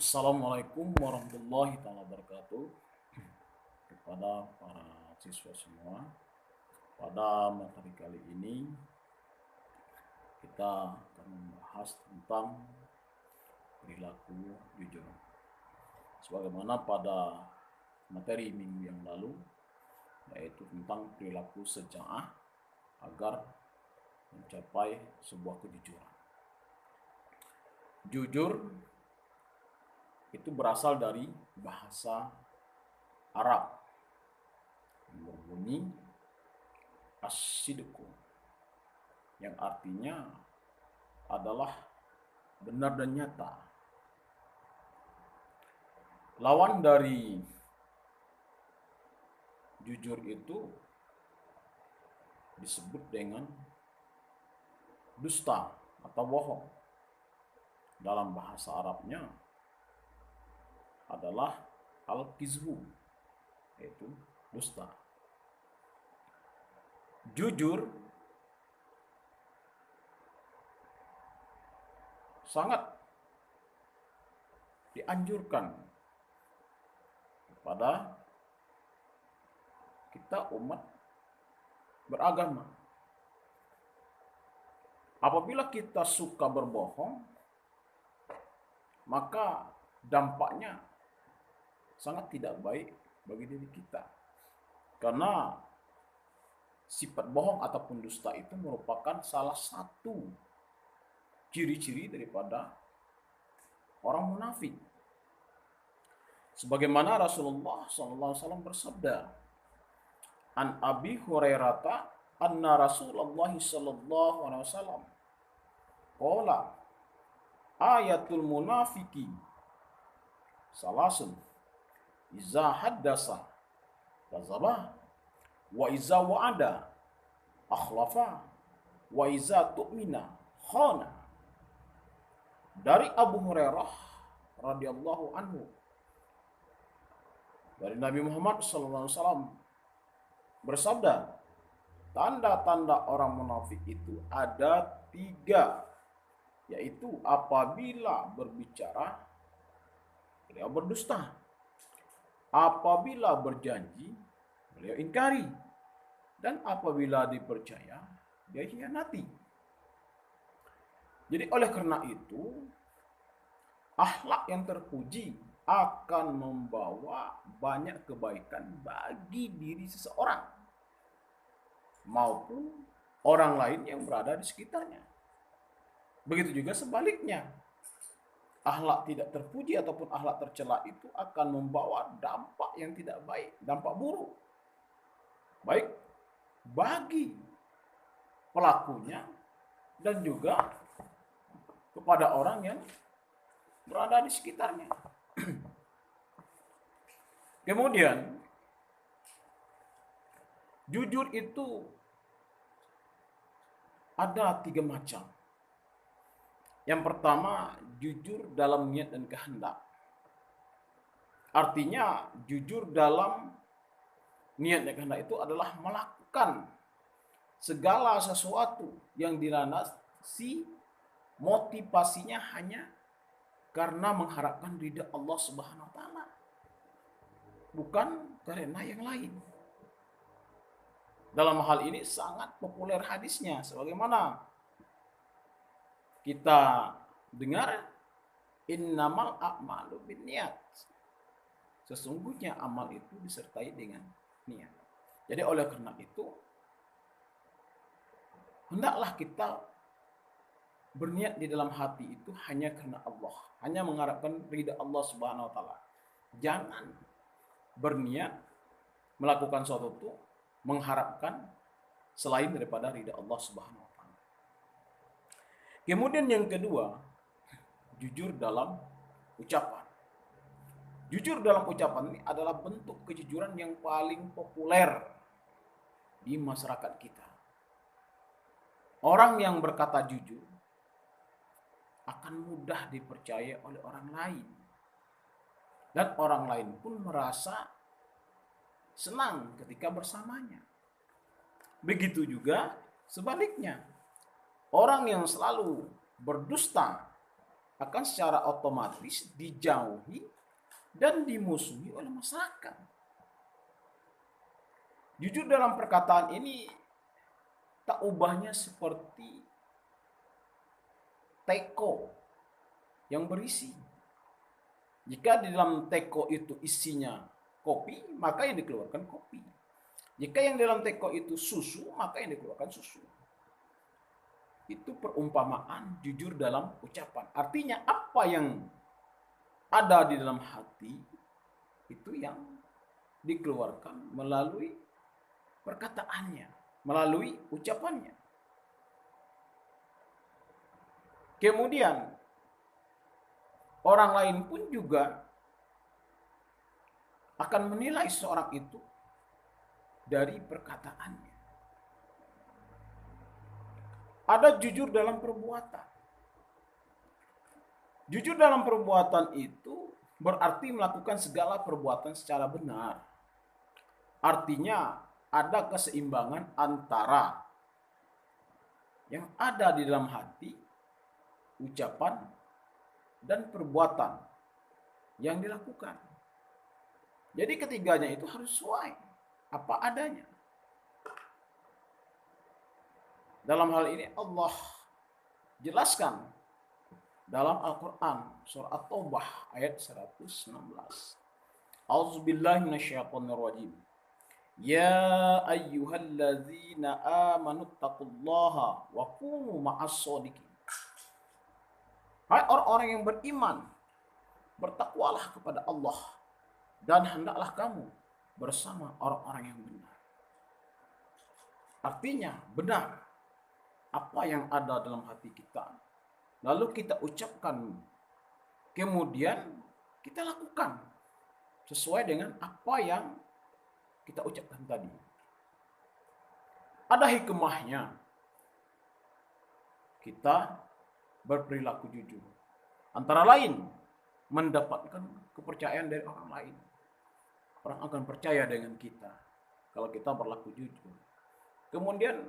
Assalamualaikum warahmatullahi wabarakatuh kepada para siswa semua. Pada materi kali ini kita akan membahas tentang perilaku jujur. Sebagaimana pada materi minggu yang lalu, yaitu tentang perilaku sejamaah agar mencapai sebuah kejujuran. Jujur itu berasal dari bahasa Arab yang berbunyi as-sidqu, yang artinya adalah benar dan nyata. Lawan dari jujur itu disebut dengan dusta atau bohong. Dalam bahasa Arabnya adalah al-kizbu, yaitu dusta. Jujur sangat dianjurkan kepada kita umat beragama. Apabila kita suka berbohong, maka dampaknya sangat tidak baik bagi diri kita. Karena sifat bohong ataupun dusta itu merupakan salah satu ciri-ciri daripada orang munafik. Sebagaimana Rasulullah SAW bersabda, An Abi Hurairah anna Rasulullah SAW qala ayatul munafiki salasun iza haddasa kadzaba wa iza wa'ada akhlafa wa iza tu'mina khana. Dari Abu Hurairah radhiyallahu anhu, dari Nabi Muhammad SAW bersabda, tanda-tanda orang munafik itu ada 3, yaitu apabila berbicara beliau berdusta, apabila berjanji beliau ingkari, dan apabila dipercaya dia hianati. Jadi oleh karena itu, akhlak yang terpuji akan membawa banyak kebaikan bagi diri seseorang maupun orang lain yang berada di sekitarnya. Begitu juga sebaliknya, akhlak tidak terpuji ataupun akhlak tercela itu akan membawa dampak yang tidak baik, dampak buruk, baik bagi pelakunya dan juga kepada orang yang berada di sekitarnya. Kemudian, jujur itu ada 3 macam. Yang pertama, jujur dalam niat dan kehendak. Artinya, jujur dalam niat dan kehendak itu adalah melakukan segala sesuatu yang dilandasi motivasinya hanya karena mengharapkan ridha Allah Subhanahu wa taala, bukan karena yang lain. Dalam hal ini sangat populer hadisnya, sebagaimana kita dengar, innamal a'malu binniyat. Sesungguhnya amal itu disertai dengan niat. Jadi oleh karena itu, hendaklah kita berniat di dalam hati itu hanya karena Allah, hanya mengharapkan ridha Allah Subhanahu wa taala. Jangan berniat melakukan suatu itu mengharapkan selain daripada ridha Allah Subhanahu wa taala. Kemudian yang kedua, jujur dalam ucapan. Jujur dalam ucapan ini adalah bentuk kejujuran yang paling populer di masyarakat kita. Orang yang berkata jujur akan mudah dipercaya oleh orang lain. Dan orang lain pun merasa senang ketika bersamanya. Begitu juga sebaliknya. Orang yang selalu berdusta akan secara otomatis dijauhi dan dimusuhi oleh masyarakat. Jujur dalam perkataan ini tak ubahnya seperti teko yang berisi. Jika di dalam teko itu isinya kopi, maka yang dikeluarkan kopi. Jika yang dalam teko itu susu, maka yang dikeluarkan susu. Itu perumpamaan jujur dalam ucapan. Artinya apa yang ada di dalam hati itu yang dikeluarkan melalui perkataannya, melalui ucapannya. Kemudian orang lain pun juga akan menilai seorang itu dari perkataannya. Ada jujur dalam perbuatan. Jujur dalam perbuatan itu berarti melakukan segala perbuatan secara benar. Artinya ada keseimbangan antara yang ada di dalam hati, ucapan, dan perbuatan yang dilakukan. Jadi ketiganya itu harus sesuai apa adanya. Dalam hal ini Allah jelaskan dalam Al-Quran surah At-Taubah ayat 116. A'udzubillahi minasyaitonirrajim. Ya ayyuhalladzina amanu taqullaha wa kunu ma'as-shodiqin. Hai orang-orang yang beriman, bertakwalah kepada Allah dan hendaklah kamu bersama orang-orang yang benar. Artinya benar apa yang ada dalam hati kita, lalu kita ucapkan, kemudian kita lakukan sesuai dengan apa yang kita ucapkan tadi. Ada hikmahnya kita berperilaku jujur. Antara lain mendapatkan kepercayaan dari orang lain. Orang akan percaya dengan kita kalau kita berlaku jujur. Kemudian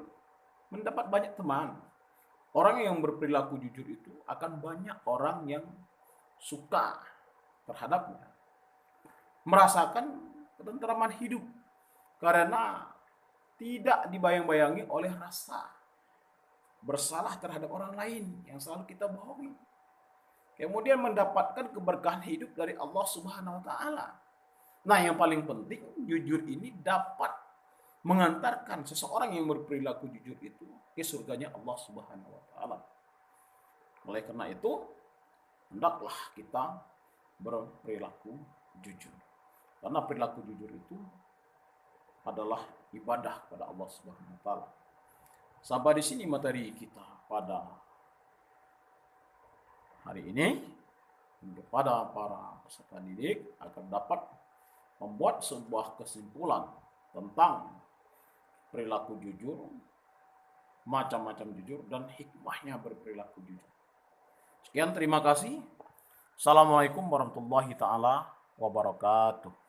mendapat banyak teman. Orang yang berperilaku jujur itu akan banyak orang yang suka terhadapnya. Merasakan ketentraman hidup karena tidak dibayang-bayangi oleh rasa bersalah terhadap orang lain yang selalu kita bohongi. Kemudian mendapatkan keberkahan hidup dari Allah Subhanahu wa taala. Nah, yang paling penting jujur ini dapat mengantarkan seseorang yang berperilaku jujur itu ke surganya Allah Subhanahu wa taala. Oleh karena itu, hendaklah kita berperilaku jujur. Karena perilaku jujur itu adalah ibadah kepada Allah Subhanahu wa taala. Sampai di sini materi kita pada hari ini. Kepada para peserta didik agar dapat membuat sebuah kesimpulan tentang perilaku jujur, macam-macam jujur, dan hikmahnya berperilaku jujur. Sekian, terima kasih. Assalamualaikum warahmatullahi taala wabarakatuh.